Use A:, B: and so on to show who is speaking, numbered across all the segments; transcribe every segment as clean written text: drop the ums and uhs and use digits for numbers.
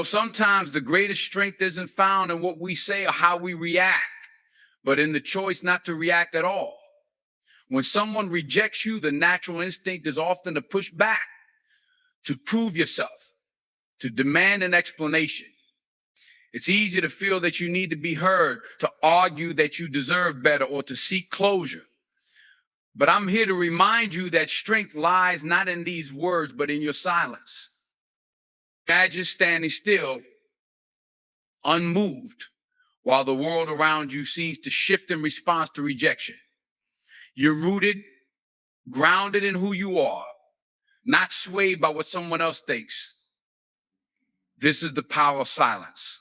A: Sometimes the greatest strength isn't found in what we say or how we react, but in the choice not to react at all. When someone rejects you, the natural instinct is often to push back, to prove yourself, to demand an explanation. It's easy to feel that you need to be heard, to argue that you deserve better, or to seek closure. But I'm here to remind you that strength lies not in these words, but in your silence. Imagine standing still, unmoved, while the world around you seems to shift in response to rejection. You're rooted, grounded in who you are, not swayed by what someone else thinks. This is the power of silence.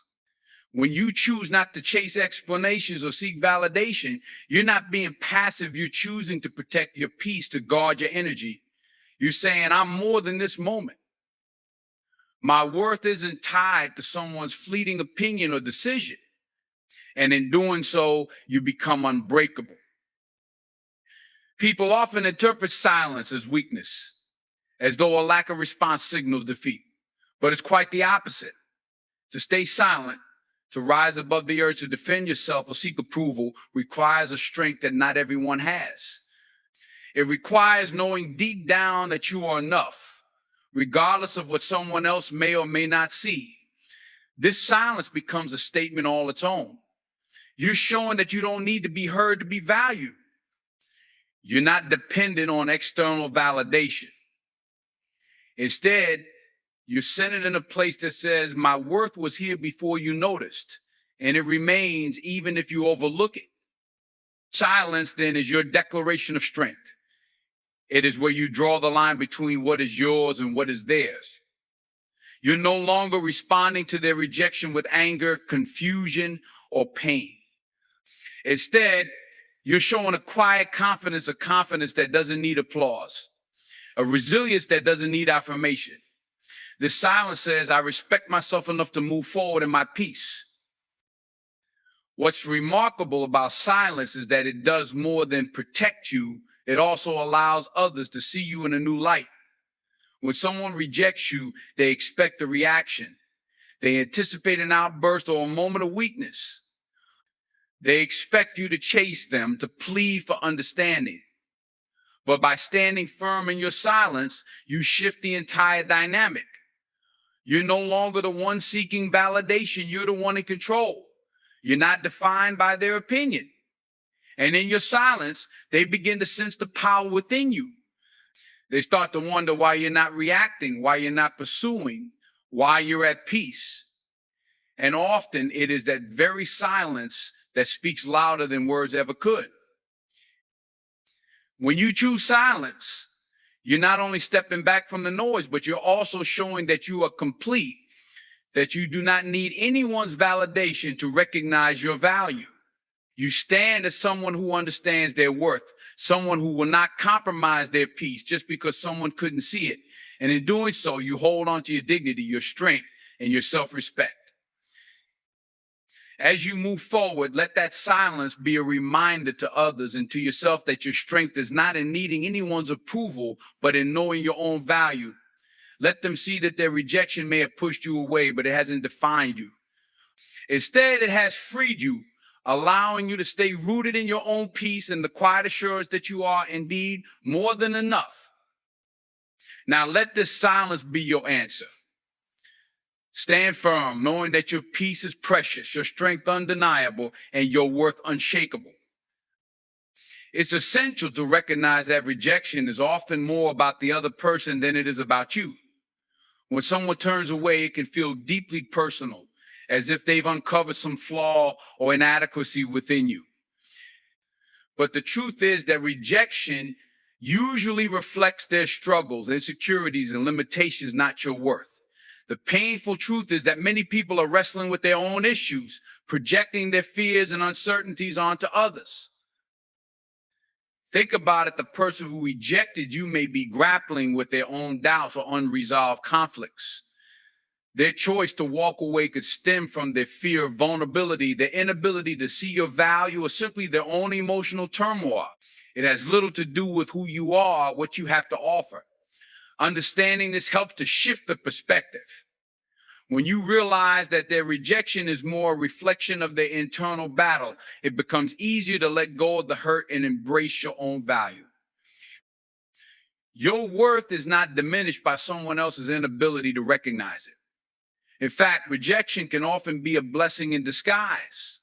A: When you choose not to chase explanations or seek validation, you're not being passive. You're choosing to protect your peace, to guard your energy. You're saying, I'm more than this moment. My worth isn't tied to someone's fleeting opinion or decision. And in doing so, you become unbreakable. People often interpret silence as weakness, as though a lack of response signals defeat. But it's quite the opposite. To stay silent, to rise above the urge to defend yourself or seek approval, requires a strength that not everyone has. It requires knowing deep down that you are enough, regardless of what someone else may or may not see. This silence becomes a statement all its own. You're showing that you don't need to be heard to be valued. You're not dependent on external validation. Instead, you're centered in a place that says, my worth was here before you noticed, and it remains even if you overlook it. Silence, then, is your declaration of strength. It is where you draw the line between what is yours and what is theirs. You're no longer responding to their rejection with anger, confusion, or pain. Instead, you're showing a quiet confidence, a confidence that doesn't need applause, a resilience that doesn't need affirmation. This silence says, I respect myself enough to move forward in my peace. What's remarkable about silence is that it does more than protect you. It also allows others to see you in a new light. When someone rejects you, they expect a reaction. They anticipate an outburst or a moment of weakness. They expect you to chase them, to plead for understanding. But by standing firm in your silence, you shift the entire dynamic. You're no longer the one seeking validation. You're the one in control. You're not defined by their opinion. And in your silence, they begin to sense the power within you. They start to wonder why you're not reacting, why you're not pursuing, why you're at peace. And often it is that very silence that speaks louder than words ever could. When you choose silence, you're not only stepping back from the noise, but you're also showing that you are complete, that you do not need anyone's validation to recognize your value. You stand as someone who understands their worth, someone who will not compromise their peace just because someone couldn't see it. And in doing so, you hold on to your dignity, your strength, and your self-respect. As you move forward, let that silence be a reminder to others and to yourself that your strength is not in needing anyone's approval, but in knowing your own value. Let them see that their rejection may have pushed you away, but it hasn't defined you. Instead, it has freed you, allowing you to stay rooted in your own peace and the quiet assurance that you are indeed more than enough. Now let this silence be your answer. Stand firm, knowing that your peace is precious, your strength undeniable, and your worth unshakable. It's essential to recognize that rejection is often more about the other person than it is about you. When someone turns away, it can feel deeply personal, as if they've uncovered some flaw or inadequacy within you. But the truth is that rejection usually reflects their struggles, insecurities, and limitations, not your worth. The painful truth is that many people are wrestling with their own issues, projecting their fears and uncertainties onto others. Think about it, the person who rejected you may be grappling with their own doubts or unresolved conflicts. Their choice to walk away could stem from their fear of vulnerability, their inability to see your value, or simply their own emotional turmoil. It has little to do with who you are, what you have to offer. Understanding this helps to shift the perspective. When you realize that their rejection is more a reflection of their internal battle, it becomes easier to let go of the hurt and embrace your own value. Your worth is not diminished by someone else's inability to recognize it. In fact, rejection can often be a blessing in disguise.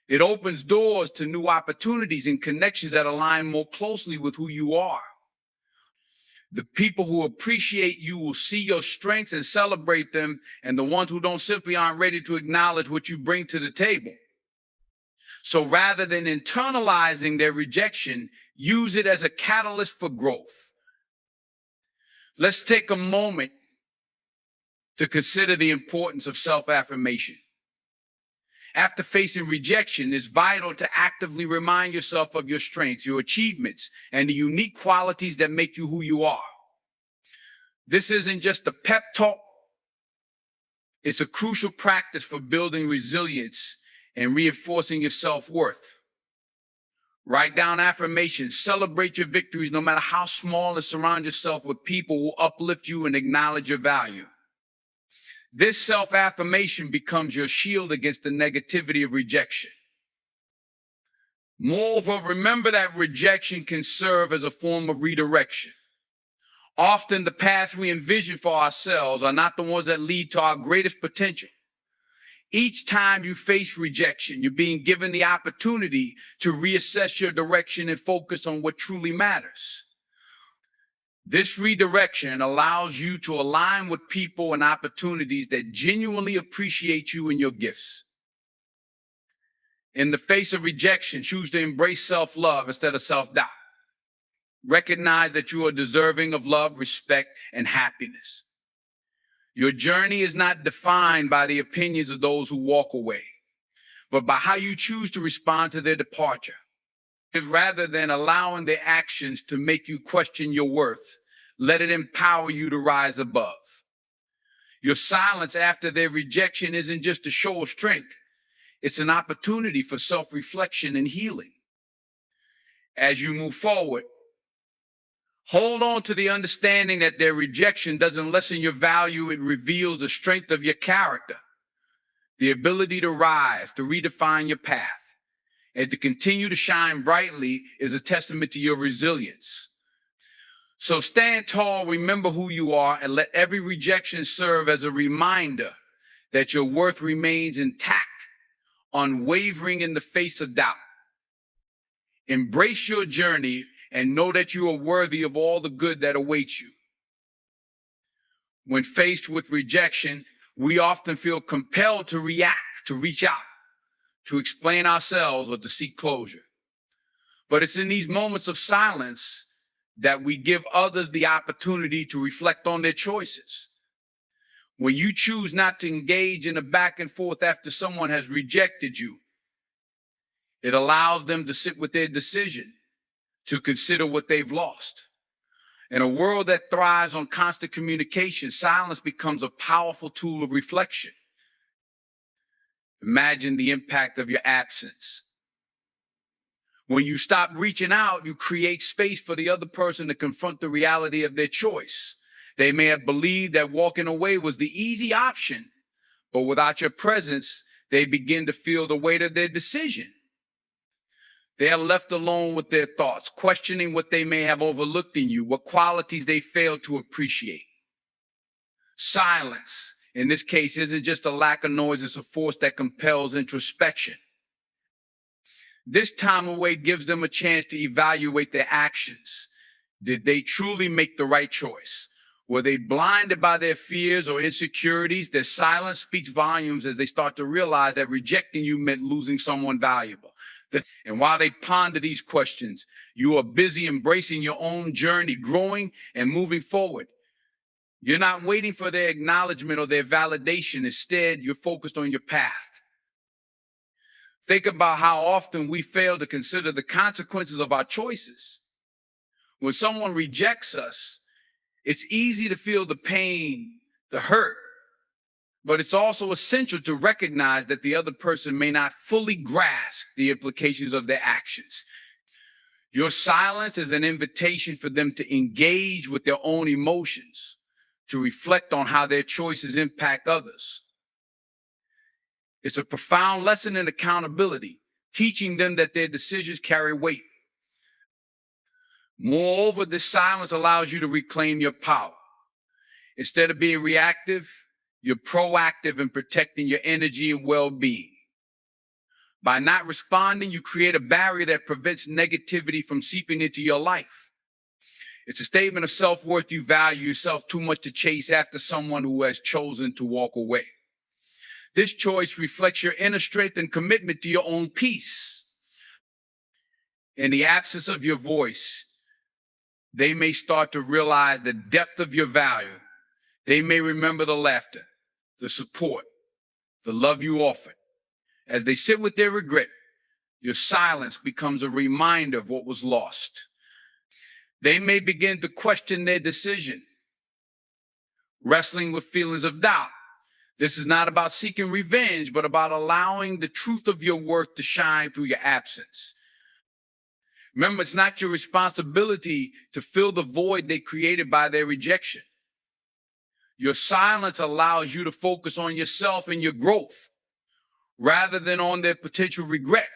A: It opens doors to new opportunities and connections that align more closely with who you are. The people who appreciate you will see your strengths and celebrate them, and the ones who don't simply aren't ready to acknowledge what you bring to the table. So rather than internalizing their rejection, use it as a catalyst for growth. Let's take a moment to consider the importance of self-affirmation. After facing rejection, it's vital to actively remind yourself of your strengths, your achievements, and the unique qualities that make you who you are. This isn't just a pep talk. It's a crucial practice for building resilience and reinforcing your self-worth. Write down affirmations, celebrate your victories no matter how small, and surround yourself with people who uplift you and acknowledge your value. This self-affirmation becomes your shield against the negativity of rejection. Moreover, remember that rejection can serve as a form of redirection. Often the paths we envision for ourselves are not the ones that lead to our greatest potential. Each time you face rejection, you're being given the opportunity to reassess your direction and focus on what truly matters. This redirection allows you to align with people and opportunities that genuinely appreciate you and your gifts. In the face of rejection, choose to embrace self-love instead of self-doubt. Recognize that you are deserving of love, respect, and happiness. Your journey is not defined by the opinions of those who walk away, but by how you choose to respond to their departure. Rather than allowing their actions to make you question your worth, let it empower you to rise above. Your silence after their rejection isn't just a show of strength. It's an opportunity for self-reflection and healing. As you move forward, hold on to the understanding that their rejection doesn't lessen your value. It reveals the strength of your character, the ability to rise, to redefine your path, and to continue to shine brightly is a testament to your resilience. So stand tall, remember who you are, and let every rejection serve as a reminder that your worth remains intact, unwavering in the face of doubt. Embrace your journey and know that you are worthy of all the good that awaits you. When faced with rejection, we often feel compelled to react, to reach out, to explain ourselves, or to seek closure. But it's in these moments of silence that we give others the opportunity to reflect on their choices. When you choose not to engage in a back and forth after someone has rejected you, it allows them to sit with their decision, to consider what they've lost. In a world that thrives on constant communication, silence becomes a powerful tool of reflection. Imagine the impact of your absence. When you stop reaching out, you create space for the other person to confront the reality of their choice. They may have believed that walking away was the easy option, but without your presence, they begin to feel the weight of their decision. They are left alone with their thoughts, questioning what they may have overlooked in you, what qualities they failed to appreciate. Silence, in this case, isn't just a lack of noise, it's a force that compels introspection. This time away gives them a chance to evaluate their actions. Did they truly make the right choice? Were they blinded by their fears or insecurities? Their silence speaks volumes as they start to realize that rejecting you meant losing someone valuable. And while they ponder these questions, you are busy embracing your own journey, growing and moving forward. You're not waiting for their acknowledgement or their validation. Instead, you're focused on your path. Think about how often we fail to consider the consequences of our choices. When someone rejects us, it's easy to feel the pain, the hurt, but it's also essential to recognize that the other person may not fully grasp the implications of their actions. Your silence is an invitation for them to engage with their own emotions, to reflect on how their choices impact others. It's a profound lesson in accountability, teaching them that their decisions carry weight. Moreover, this silence allows you to reclaim your power. Instead of being reactive, you're proactive in protecting your energy and well-being. By not responding, you create a barrier that prevents negativity from seeping into your life. It's a statement of self-worth. You value yourself too much to chase after someone who has chosen to walk away. This choice reflects your inner strength and commitment to your own peace. In the absence of your voice, they may start to realize the depth of your value. They may remember the laughter, the support, the love you offered. As they sit with their regret, your silence becomes a reminder of what was lost. They may begin to question their decision, wrestling with feelings of doubt. This is not about seeking revenge, but about allowing the truth of your worth to shine through your absence. Remember, it's not your responsibility to fill the void they created by their rejection. Your silence allows you to focus on yourself and your growth, rather than on their potential regret.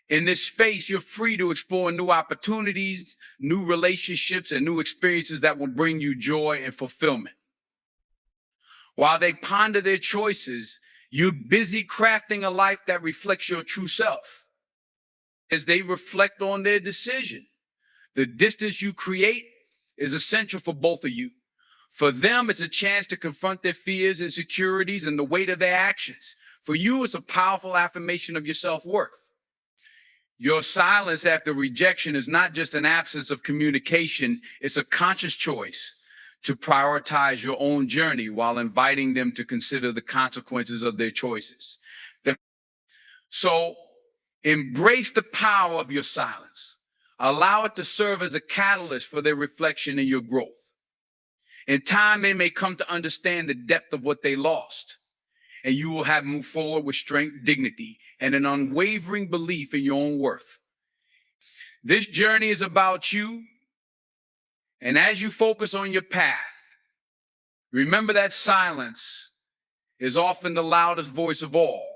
A: In this space, you're free to explore new opportunities, new relationships, and new experiences that will bring you joy and fulfillment. While they ponder their choices, you're busy crafting a life that reflects your true self. As they reflect on their decision, the distance you create is essential for both of you. For them, it's a chance to confront their fears, insecurities, and the weight of their actions. For you, it's a powerful affirmation of your self-worth. Your silence after rejection is not just an absence of communication, it's a conscious choice to prioritize your own journey while inviting them to consider the consequences of their choices. So embrace the power of your silence. Allow it to serve as a catalyst for their reflection and your growth. In time, they may come to understand the depth of what they lost, and you will have moved forward with strength, dignity, and an unwavering belief in your own worth. This journey is about you, and as you focus on your path, remember that silence is often the loudest voice of all.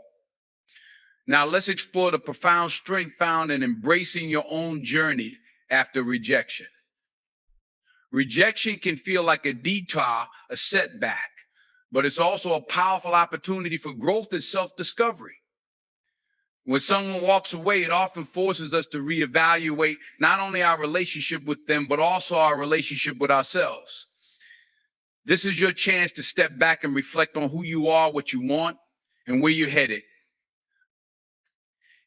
A: Now let's explore the profound strength found in embracing your own journey after rejection. Rejection can feel like a detour, a setback, but it's also a powerful opportunity for growth and self-discovery. When someone walks away, it often forces us to reevaluate not only our relationship with them, but also our relationship with ourselves. This is your chance to step back and reflect on who you are, what you want, and where you're headed.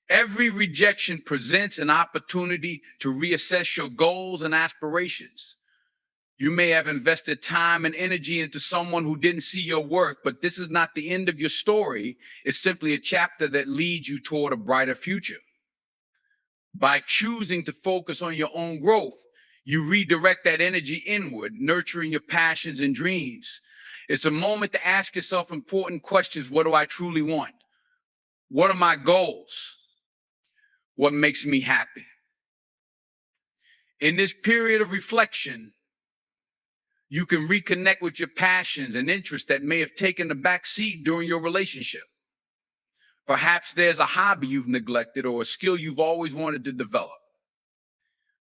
A: Every rejection presents an opportunity to reassess your goals and aspirations. You may have invested time and energy into someone who didn't see your worth, but this is not the end of your story. It's simply a chapter that leads you toward a brighter future. By choosing to focus on your own growth, you redirect that energy inward, nurturing your passions and dreams. It's a moment to ask yourself important questions. What do I truly want? What are my goals? What makes me happy? In this period of reflection, you can reconnect with your passions and interests that may have taken a back seat during your relationship. Perhaps there's a hobby you've neglected or a skill you've always wanted to develop.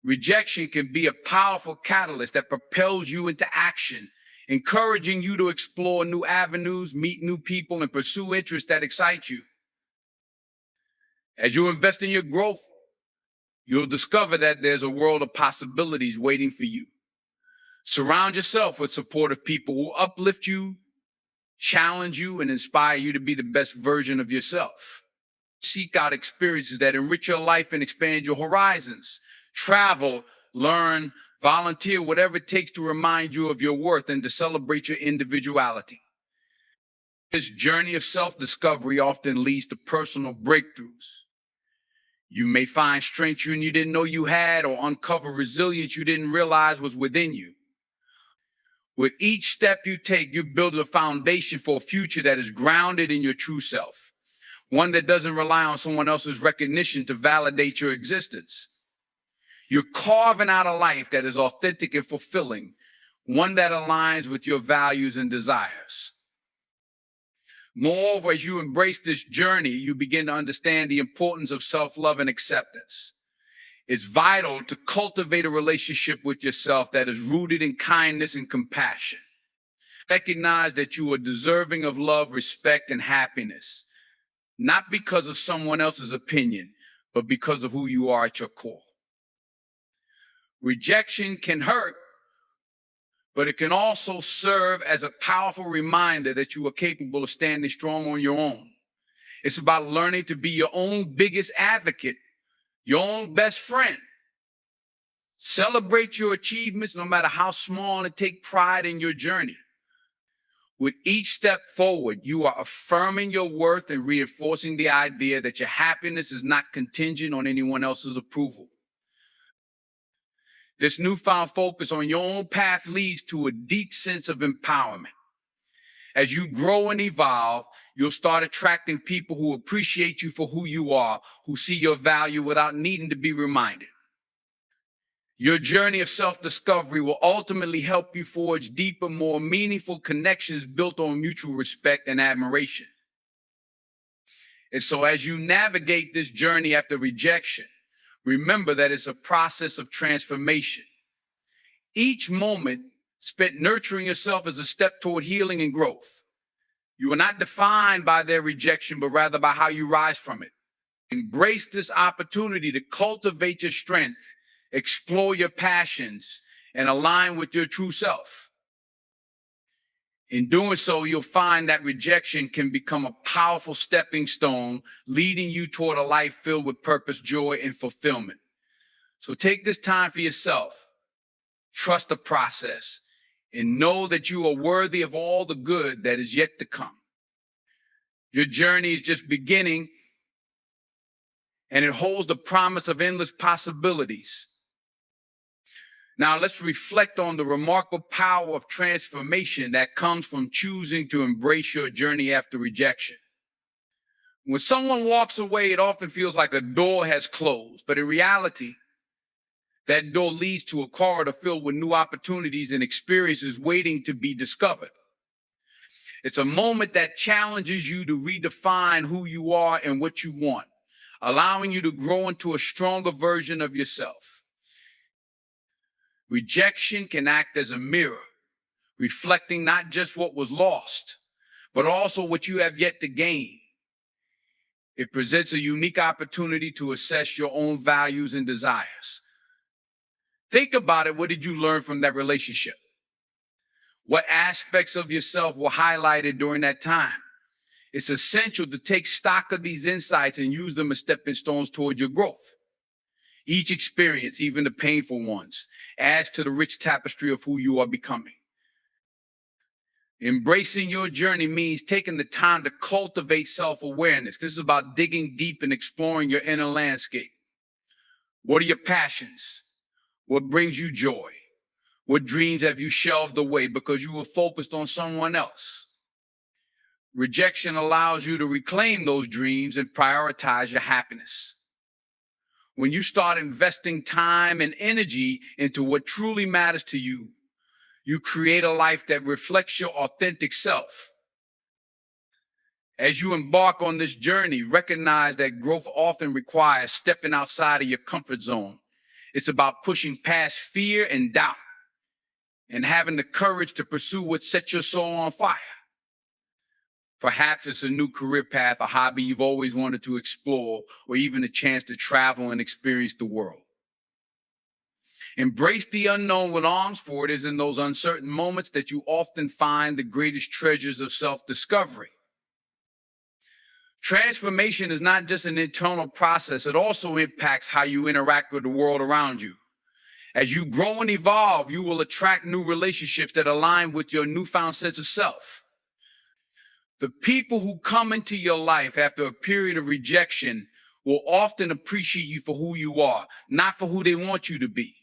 A: Rejection can be a powerful catalyst that propels you into action, encouraging you to explore new avenues, meet new people, and pursue interests that excite you. As you invest in your growth, you'll discover that there's a world of possibilities waiting for you. Surround yourself with supportive people who uplift you, challenge you, and inspire you to be the best version of yourself. Seek out experiences that enrich your life and expand your horizons. Travel, learn, volunteer, whatever it takes to remind you of your worth and to celebrate your individuality. This journey of self-discovery often leads to personal breakthroughs. You may find strength you didn't know you had, or uncover resilience you didn't realize was within you. With each step you take, you build a foundation for a future that is grounded in your true self, one that doesn't rely on someone else's recognition to validate your existence. You're carving out a life that is authentic and fulfilling, one that aligns with your values and desires. Moreover, as you embrace this journey, you begin to understand the importance of self-love and acceptance. It's vital to cultivate a relationship with yourself that is rooted in kindness and compassion. Recognize that you are deserving of love, respect, and happiness, not because of someone else's opinion, but because of who you are at your core. Rejection can hurt, but it can also serve as a powerful reminder that you are capable of standing strong on your own. It's about learning to be your own biggest advocate, your own best friend. Celebrate your achievements, no matter how small, and take pride in your journey. With each step forward, you are affirming your worth and reinforcing the idea that your happiness is not contingent on anyone else's approval. This newfound focus on your own path leads to a deep sense of empowerment. As you grow and evolve, you'll start attracting people who appreciate you for who you are, who see your value without needing to be reminded. Your journey of self-discovery will ultimately help you forge deeper, more meaningful connections built on mutual respect and admiration. And so as you navigate this journey after rejection, remember that it's a process of transformation. Each moment spent nurturing yourself is a step toward healing and growth. You are not defined by their rejection, but rather by how you rise from it. Embrace this opportunity to cultivate your strength, explore your passions, and align with your true self. In doing so, you'll find that rejection can become a powerful stepping stone, leading you toward a life filled with purpose, joy, and fulfillment. So take this time for yourself. Trust the process and know that you are worthy of all the good that is yet to come. Your journey is just beginning, and it holds the promise of endless possibilities. Now let's reflect on the remarkable power of transformation that comes from choosing to embrace your journey after rejection. When someone walks away, it often feels like a door has closed, but in reality, that door leads to a corridor filled with new opportunities and experiences waiting to be discovered. It's a moment that challenges you to redefine who you are and what you want, allowing you to grow into a stronger version of yourself. Rejection can act as a mirror, reflecting not just what was lost, but also what you have yet to gain. It presents a unique opportunity to assess your own values and desires. Think about it. What did you learn from that relationship? What aspects of yourself were highlighted during that time? It's essential to take stock of these insights and use them as stepping stones toward your growth. Each experience, even the painful ones, adds to the rich tapestry of who you are becoming. Embracing your journey means taking the time to cultivate self-awareness. This is about digging deep and exploring your inner landscape. What are your passions? What brings you joy? What dreams have you shelved away because you were focused on someone else? Rejection allows you to reclaim those dreams and prioritize your happiness. When you start investing time and energy into what truly matters to you, you create a life that reflects your authentic self. As you embark on this journey, recognize that growth often requires stepping outside of your comfort zone. It's about pushing past fear and doubt and having the courage to pursue what sets your soul on fire. Perhaps it's a new career path, a hobby you've always wanted to explore, or even a chance to travel and experience the world. Embrace the unknown with arms, for it is in those uncertain moments that you often find the greatest treasures of self-discovery. Transformation is not just an internal process, it also impacts how you interact with the world around you. As you grow and evolve, you will attract new relationships that align with your newfound sense of self. The people who come into your life after a period of rejection will often appreciate you for who you are, not for who they want you to be.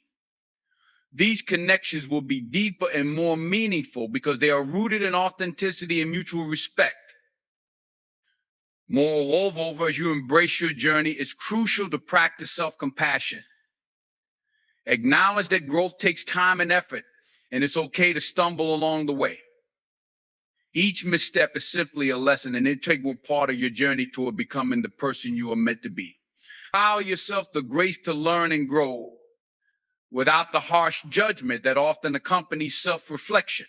A: These connections will be deeper and more meaningful because they are rooted in authenticity and mutual respect. Moreover, as you embrace your journey, it's crucial to practice self-compassion. Acknowledge that growth takes time and effort, and it's okay to stumble along the way. Each misstep is simply a lesson, an integral part of your journey toward becoming the person you are meant to be. Allow yourself the grace to learn and grow without the harsh judgment that often accompanies self-reflection.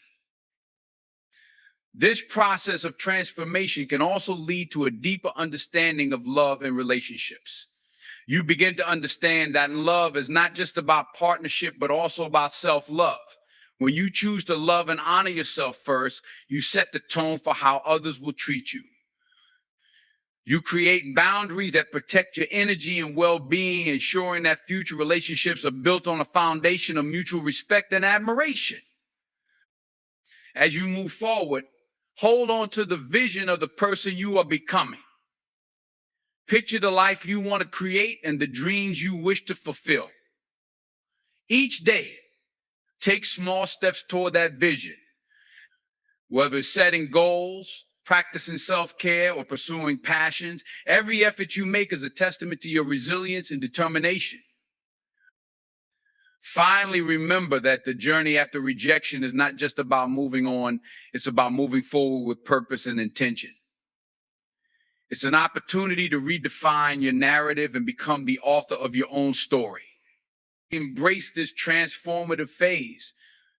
A: This process of transformation can also lead to a deeper understanding of love and relationships. You begin to understand that love is not just about partnership, but also about self-love. When you choose to love and honor yourself first, you set the tone for how others will treat you. You create boundaries that protect your energy and well-being, ensuring that future relationships are built on a foundation of mutual respect and admiration. As you move forward, hold on to the vision of the person you are becoming. Picture the life you want to create and the dreams you wish to fulfill. Each day, take small steps toward that vision, whether it's setting goals, practicing self-care, or pursuing passions. Every effort you make is a testament to your resilience and determination. Finally, remember that the journey after rejection is not just about moving on, it's about moving forward with purpose and intention. It's an opportunity to redefine your narrative and become the author of your own story. Embrace this transformative phase,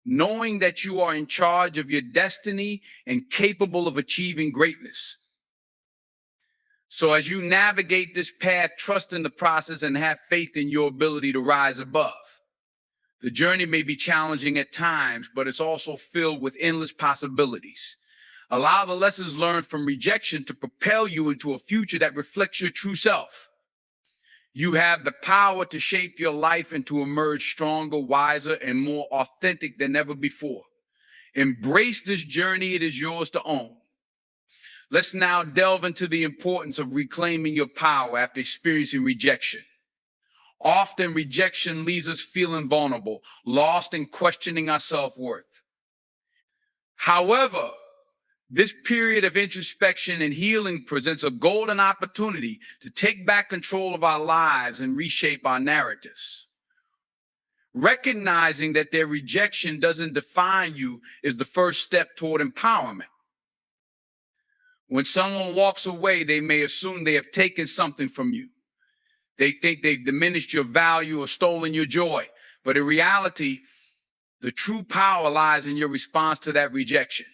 A: knowing that you are in charge of your destiny and capable of achieving greatness. So as you navigate this path, trust in the process and have faith in your ability to rise above. The journey may be challenging at times, but it's also filled with endless possibilities. Allow the lessons learned from rejection to propel you into a future that reflects your true self. You have the power to shape your life and to emerge stronger, wiser, and more authentic than ever before. Embrace this journey. It is yours to own. Let's now delve into the importance of reclaiming your power after experiencing rejection. Often rejection leaves us feeling vulnerable, lost, and questioning our self-worth. However, this period of introspection and healing presents a golden opportunity to take back control of our lives and reshape our narratives. Recognizing that their rejection doesn't define you is the first step toward empowerment. When someone walks away, they may assume they have taken something from you. They think they've diminished your value or stolen your joy. But in reality, the true power lies in your response to that rejection.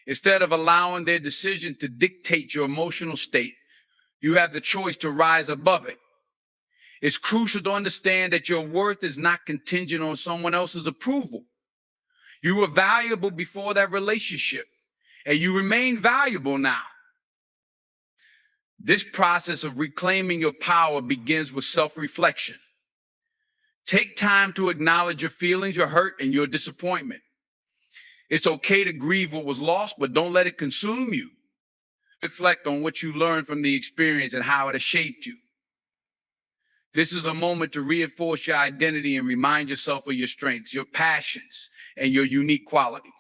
A: Instead of allowing their decision to dictate your emotional state, you have the choice to rise above it. It's crucial to understand that your worth is not contingent on someone else's approval. You were valuable before that relationship, and you remain valuable now. This process of reclaiming your power begins with self-reflection. Take time to acknowledge your feelings, your hurt, and your disappointment. It's okay to grieve what was lost, but don't let it consume you. Reflect on what you learned from the experience and how it has shaped you. This is a moment to reinforce your identity and remind yourself of your strengths, your passions, and your unique qualities.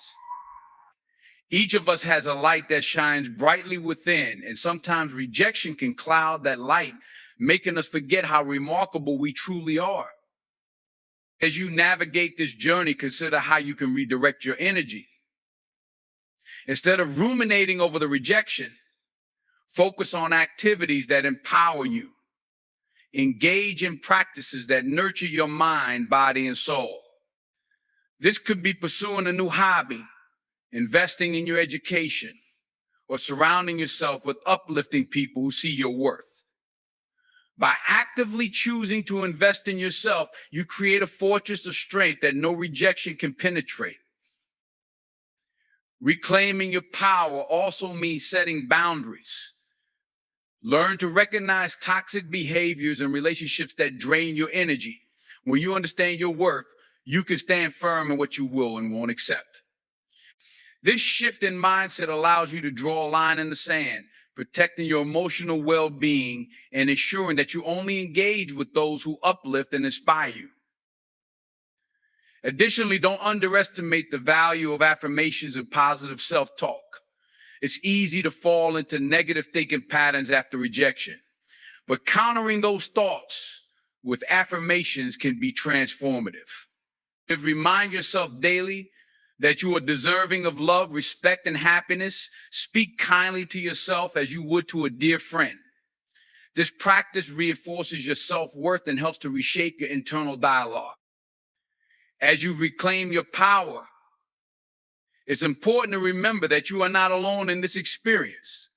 A: Each of us has a light that shines brightly within, and sometimes rejection can cloud that light, making us forget how remarkable we truly are. As you navigate this journey, consider how you can redirect your energy. Instead of ruminating over the rejection, focus on activities that empower you. Engage in practices that nurture your mind, body, and soul. This could be pursuing a new hobby, investing in your education, or surrounding yourself with uplifting people who see your worth. By actively choosing to invest in yourself, you create a fortress of strength that no rejection can penetrate. Reclaiming your power also means setting boundaries. Learn to recognize toxic behaviors and relationships that drain your energy. When you understand your worth, you can stand firm in what you will and won't accept. This shift in mindset allows you to draw a line in the sand, protecting your emotional well-being and ensuring that you only engage with those who uplift and inspire you. Additionally, don't underestimate the value of affirmations and positive self-talk. It's easy to fall into negative thinking patterns after rejection, but countering those thoughts with affirmations can be transformative. Remind yourself daily that you are deserving of love, respect, and happiness. Speak kindly to yourself as you would to a dear friend. This practice reinforces your self-worth and helps to reshape your internal dialogue. As you reclaim your power, it's important to remember that you are not alone in this experience.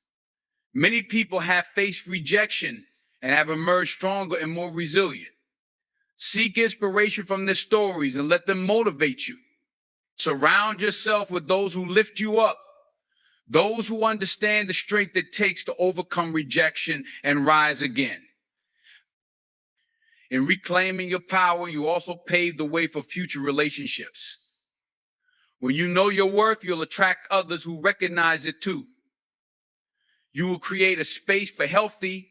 A: Many people have faced rejection and have emerged stronger and more resilient. Seek inspiration from their stories and let them motivate you. Surround yourself with those who lift you up, those who understand the strength it takes to overcome rejection and rise again. In reclaiming your power, you also pave the way for future relationships. When you know your worth, you'll attract others who recognize it too. You will create a space for healthy,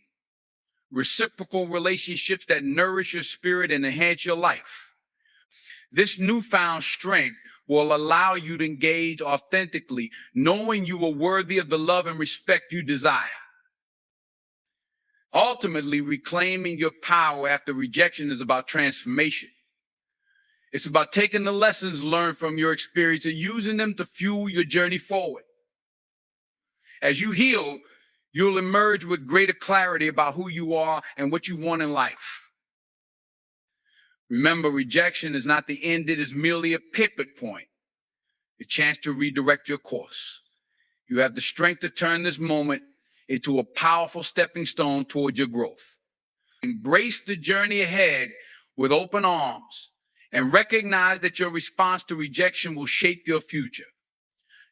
A: reciprocal relationships that nourish your spirit and enhance your life. This newfound strength will allow you to engage authentically, knowing you are worthy of the love and respect you desire. Ultimately, reclaiming your power after rejection is about transformation. It's about taking the lessons learned from your experience and using them to fuel your journey forward. As you heal, you'll emerge with greater clarity about who you are and what you want in life. Remember, rejection is not the end, it is merely a pivot point, a chance to redirect your course. You have the strength to turn this moment into a powerful stepping stone toward your growth. Embrace the journey ahead with open arms and recognize that your response to rejection will shape your future.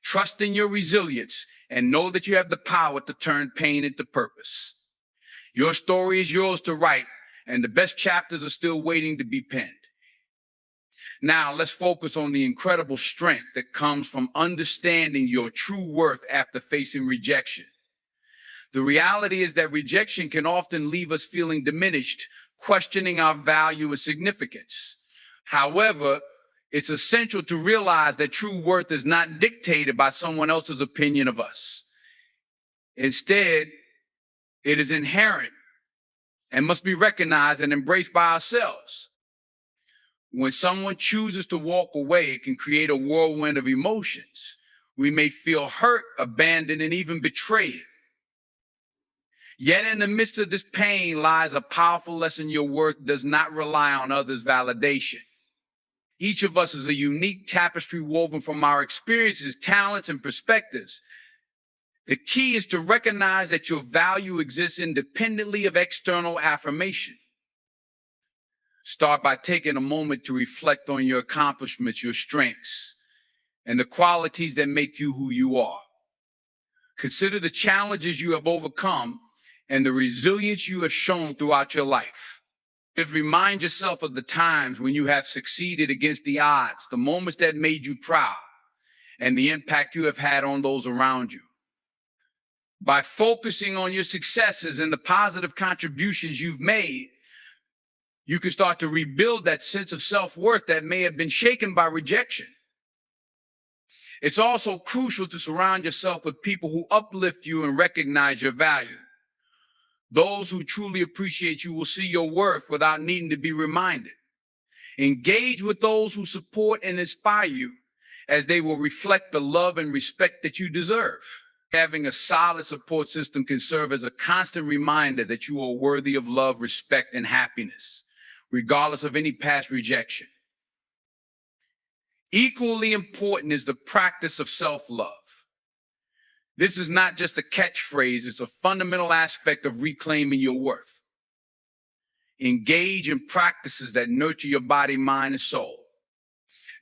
A: Trust in your resilience and know that you have the power to turn pain into purpose. Your story is yours to write, and the best chapters are still waiting to be penned. Now, let's focus on the incredible strength that comes from understanding your true worth after facing rejection. The reality is that rejection can often leave us feeling diminished, questioning our value and significance. However, it's essential to realize that true worth is not dictated by someone else's opinion of us. Instead, it is inherent and must be recognized and embraced by ourselves. When someone chooses to walk away, it can create a whirlwind of emotions. We may feel hurt, abandoned, and even betrayed. Yet in the midst of this pain lies a powerful lesson: your worth does not rely on others' validation. Each of us is a unique tapestry woven from our experiences, talents, and perspectives. The key is to recognize that your value exists independently of external affirmation. Start by taking a moment to reflect on your accomplishments, your strengths, and the qualities that make you who you are. Consider the challenges you have overcome and the resilience you have shown throughout your life. Remind yourself of the times when you have succeeded against the odds, the moments that made you proud, and the impact you have had on those around you. By focusing on your successes and the positive contributions you've made, you can start to rebuild that sense of self-worth that may have been shaken by rejection. It's also crucial to surround yourself with people who uplift you and recognize your value. Those who truly appreciate you will see your worth without needing to be reminded. Engage with those who support and inspire you, as they will reflect the love and respect that you deserve. Having a solid support system can serve as a constant reminder that you are worthy of love, respect, and happiness, regardless of any past rejection. Equally important is the practice of self-love. This is not just a catchphrase, it's a fundamental aspect of reclaiming your worth. Engage in practices that nurture your body, mind, and soul.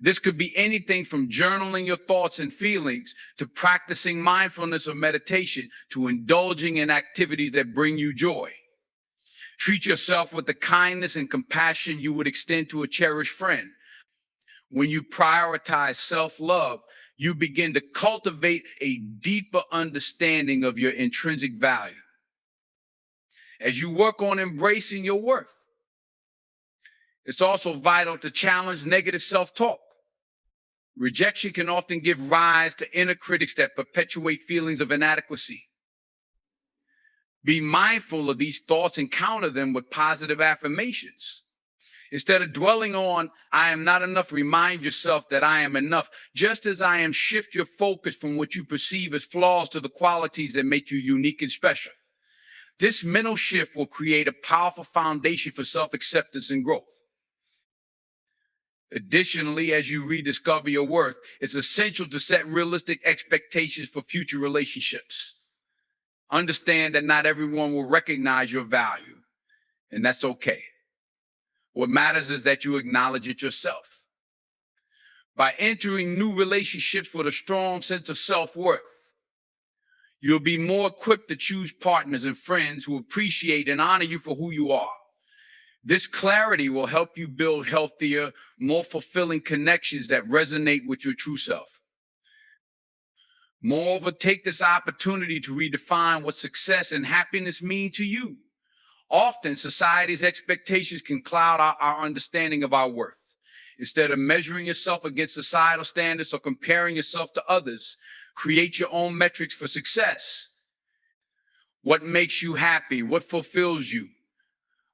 A: This could be anything from journaling your thoughts and feelings, to practicing mindfulness or meditation, to indulging in activities that bring you joy. Treat yourself with the kindness and compassion you would extend to a cherished friend. When you prioritize self-love, you begin to cultivate a deeper understanding of your intrinsic value. As you work on embracing your worth, it's also vital to challenge negative self-talk. Rejection can often give rise to inner critics that perpetuate feelings of inadequacy. Be mindful of these thoughts and counter them with positive affirmations. Instead of dwelling on, I am not enough, remind yourself that I am enough. Just as I am, shift your focus from what you perceive as flaws to the qualities that make you unique and special. This mental shift will create a powerful foundation for self-acceptance and growth. Additionally, as you rediscover your worth, it's essential to set realistic expectations for future relationships. Understand that not everyone will recognize your value, and that's okay. What matters is that you acknowledge it yourself. By entering new relationships with a strong sense of self-worth, you'll be more equipped to choose partners and friends who appreciate and honor you for who you are. This clarity will help you build healthier, more fulfilling connections that resonate with your true self. Moreover, take this opportunity to redefine what success and happiness mean to you. Often, society's expectations can cloud our understanding of our worth. Instead of measuring yourself against societal standards or comparing yourself to others, create your own metrics for success. What makes you happy? What fulfills you?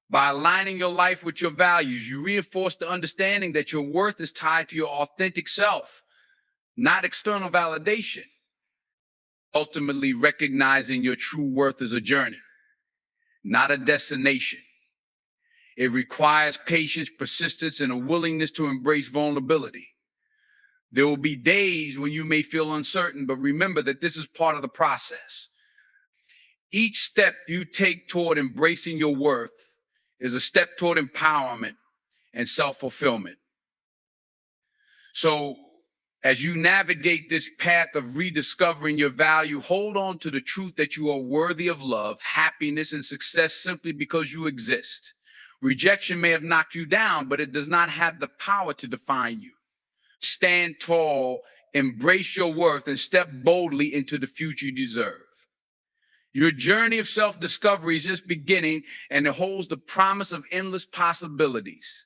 A: By aligning your life with your values, you reinforce the understanding that your worth is tied to your authentic self, not external validation. Ultimately, recognizing your true worth is a journey, not a destination. It requires patience, persistence, and a willingness to embrace vulnerability. There will be days when you may feel uncertain, but remember that this is part of the process. Each step you take toward embracing your worth is a step toward empowerment and self-fulfillment. So, as you navigate this path of rediscovering your value, hold on to the truth that you are worthy of love, happiness, and success simply because you exist. Rejection may have knocked you down, but it does not have the power to define you. Stand tall, embrace your worth, and step boldly into the future you deserve. Your journey of self-discovery is just beginning, and it holds the promise of endless possibilities.